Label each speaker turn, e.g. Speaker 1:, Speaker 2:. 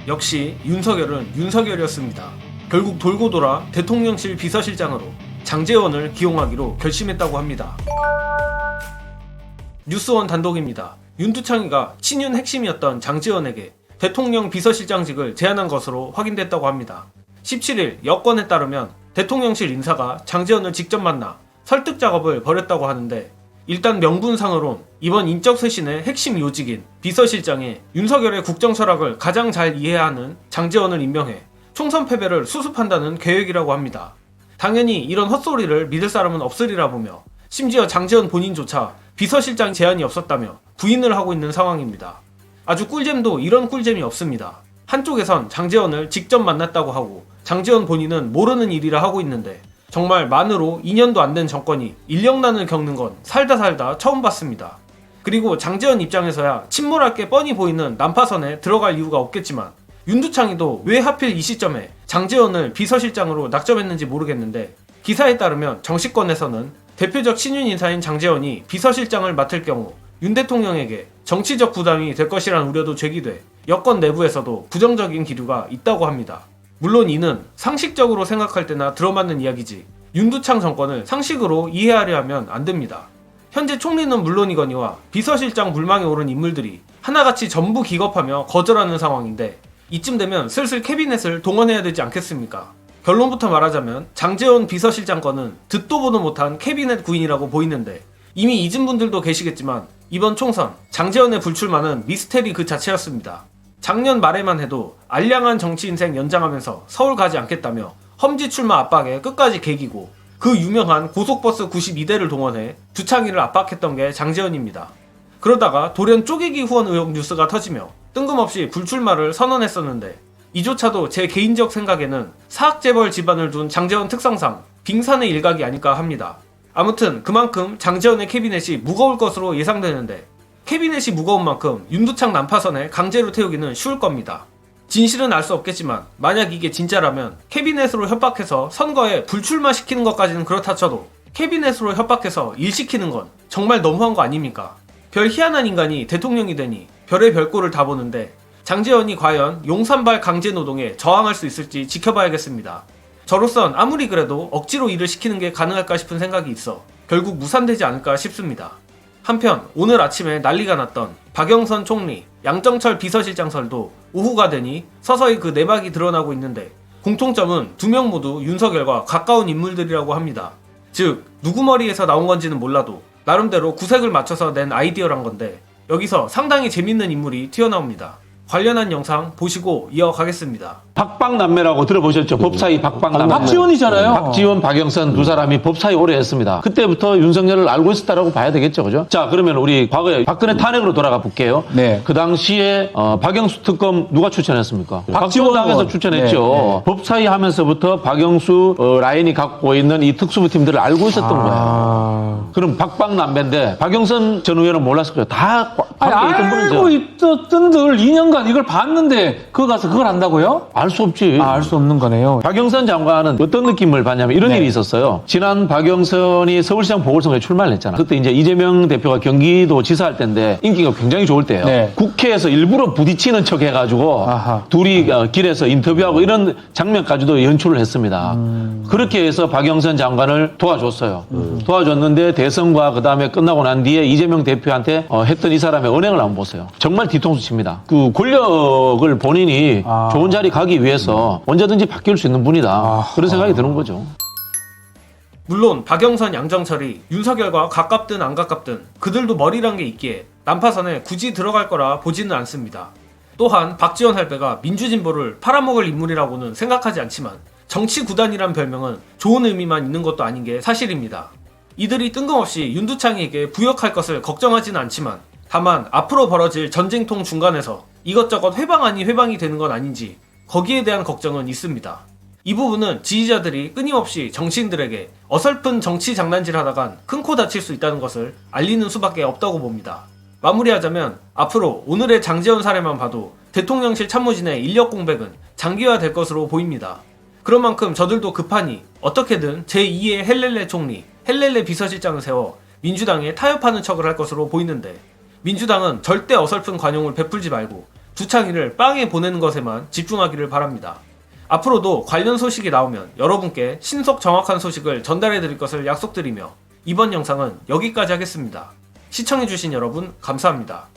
Speaker 1: 역시 윤석열은 윤석열이었습니다. 결국 돌고 돌아 대통령실 비서실장으로 장제원을 기용하기로 결심했다고 합니다. 뉴스원 단독입니다. 윤두창이가 친윤 핵심이었던 장제원에게 대통령 비서실장직을 제안한 것으로 확인됐다고 합니다. 17일 여권에 따르면 대통령실 인사가 장제원을 직접 만나 설득 작업을 벌였다고 하는데, 일단 명분상으론 이번 인적 쇄신의 핵심 요직인 비서실장에 윤석열의 국정 철학을 가장 잘 이해하는 장제원을 임명해 총선 패배를 수습한다는 계획이라고 합니다. 당연히 이런 헛소리를 믿을 사람은 없으리라 보며, 심지어 장제원 본인조차 비서실장 제안이 없었다며 부인을 하고 있는 상황입니다. 아주 꿀잼도 이런 꿀잼이 없습니다. 한쪽에선 장제원을 직접 만났다고 하고 장제원 본인은 모르는 일이라 하고 있는데, 정말 만으로 2년도 안 된 정권이 인력난을 겪는 건 살다 처음 봤습니다. 그리고 장제원 입장에서야 침몰할 게 뻔히 보이는 난파선에 들어갈 이유가 없겠지만, 윤두창이도 왜 하필 이 시점에 장제원을 비서실장으로 낙점했는지 모르겠는데, 기사에 따르면 정치권에서는 대표적 친윤 인사인 장제원이 비서실장을 맡을 경우 윤 대통령에게 정치적 부담이 될 것이라는 우려도 제기돼 여권 내부에서도 부정적인 기류가 있다고 합니다. 물론 이는 상식적으로 생각할 때나 들어맞는 이야기지 윤두창 정권을 상식으로 이해하려 하면 안 됩니다. 현재 총리는 물론이거니와 비서실장 물망에 오른 인물들이 하나같이 전부 기겁하며 거절하는 상황인데, 이쯤 되면 슬슬 캐비넷을 동원해야 되지 않겠습니까? 결론부터 말하자면 장제원 비서실장 건은 듣도 보도 못한 캐비넷 구인이라고 보이는데, 이미 잊은 분들도 계시겠지만 이번 총선 장제원의 불출마는 미스테리 그 자체였습니다. 작년 말에만 해도 알량한 정치 인생 연장하면서 서울 가지 않겠다며 험지 출마 압박에 끝까지 개기고, 그 유명한 고속버스 92대를 동원해 두창이를 압박했던 게 장제원입니다. 그러다가 돌연 쪼개기 후원 의혹 뉴스가 터지며 뜬금없이 불출마를 선언했었는데, 이조차도 제 개인적 생각에는 사학재벌 집안을 둔 장제원 특성상 빙산의 일각이 아닐까 합니다. 아무튼 그만큼 장제원의 캐비넷이 무거울 것으로 예상되는데, 캐비넷이 무거운 만큼 윤두창 난파선에 강제로 태우기는 쉬울 겁니다. 진실은 알 수 없겠지만 만약 이게 진짜라면 캐비넷으로 협박해서 선거에 불출마시키는 것까지는 그렇다 쳐도 캐비넷으로 협박해서 일시키는 건 정말 너무한 거 아닙니까? 별 희한한 인간이 대통령이 되니 별의 별꼴을 다 보는데, 장제원이 과연 용산발 강제노동에 저항할 수 있을지 지켜봐야겠습니다. 저로선 아무리 그래도 억지로 일을 시키는 게 가능할까 싶은 생각이 있어 결국 무산되지 않을까 싶습니다. 한편 오늘 아침에 난리가 났던 박영선 총리, 양정철 비서실장설도 오후가 되니 서서히 그 내막이 드러나고 있는데, 공통점은 두 명 모두 윤석열과 가까운 인물들이라고 합니다. 즉 누구 머리에서 나온 건지는 몰라도 나름대로 구색을 맞춰서 낸 아이디어란 건데, 여기서 상당히 재밌는 인물이 튀어나옵니다. 관련한 영상 보시고 이어가겠습니다.
Speaker 2: 박박남매라고 들어보셨죠? 법사위 박박남매.
Speaker 3: 박지원이잖아요.
Speaker 2: 박지원, 박영선 두 사람이 법사위 오래 했습니다. 그때부터 윤석열을 알고 있었다라고 봐야 되겠죠, 그죠? 자, 그러면 우리 과거에 박근혜 탄핵으로 돌아가 볼게요.
Speaker 3: 네.
Speaker 2: 그 당시에 박영수 특검 누가 추천했습니까?
Speaker 3: 박지원
Speaker 2: 당에서
Speaker 3: 의원.
Speaker 2: 추천했죠.
Speaker 3: 네.
Speaker 2: 법사위 하면서부터 박영수 라인이 갖고 있는 이 특수부팀들을 알고 있었던 거예요. 그럼 박박남매인데 박영선 전 의원은 몰랐을 거예요. 다 관계 있던 분이죠.
Speaker 3: 알고 있었던들 2년간 이걸 봤는데 그거 가서 그걸 안다고요?
Speaker 2: 알 수 없지.
Speaker 3: 알 수 없는 거네요.
Speaker 2: 박영선 장관은 어떤 느낌을 받냐면 이런
Speaker 3: 네.
Speaker 2: 일이 있었어요. 지난 박영선이 서울시장 보궐선거에 출마를 했잖아. 그때 이제 이재명 대표가 경기도 지사할 때인데 인기가 굉장히 좋을 때예요.
Speaker 3: 네.
Speaker 2: 국회에서 일부러 부딪히는 척 해가지고
Speaker 3: 아하.
Speaker 2: 둘이 길에서 인터뷰하고 이런 장면까지도 연출을 했습니다. 그렇게 해서 박영선 장관을 도와줬어요. 도와줬는데 대선과 그 다음에 끝나고 난 뒤에 이재명 대표한테 했던 이 사람의 언행을 한번 보세요. 정말 뒤통수 칩니다. 그 권력을 본인이 좋은 자리 가기 위해서 언제든지 바뀔 수 있는 분이다. 그런 생각이 드는 거죠.
Speaker 1: 물론 박영선, 양정철이 윤석열과 가깝든 안 가깝든 그들도 머리란 게 있기에 난파선에 굳이 들어갈 거라 보지는 않습니다. 또한 박지원 할배가 민주진보를 팔아먹을 인물이라고는 생각하지 않지만, 정치 구단이란 별명은 좋은 의미만 있는 것도 아닌 게 사실입니다. 이들이 뜬금없이 윤두창에게 부역할 것을 걱정하지는 않지만, 다만 앞으로 벌어질 전쟁통 중간에서 이것저것 회방 아닌 회방이 되는 건 아닌지 거기에 대한 걱정은 있습니다. 이 부분은 지지자들이 끊임없이 정치인들에게 어설픈 정치 장난질하다간 큰 코 다칠 수 있다는 것을 알리는 수밖에 없다고 봅니다. 마무리하자면 앞으로 오늘의 장제원 사례만 봐도 대통령실 참모진의 인력 공백은 장기화될 것으로 보입니다. 그런 만큼 저들도 급하니 어떻게든 제2의 헬렐레 총리, 헬렐레 비서실장을 세워 민주당에 타협하는 척을 할 것으로 보이는데, 민주당은 절대 어설픈 관용을 베풀지 말고 두창이를 빵에 보내는 것에만 집중하기를 바랍니다. 앞으로도 관련 소식이 나오면 여러분께 신속 정확한 소식을 전달해 드릴 것을 약속드리며 이번 영상은 여기까지 하겠습니다. 시청해주신 여러분 감사합니다.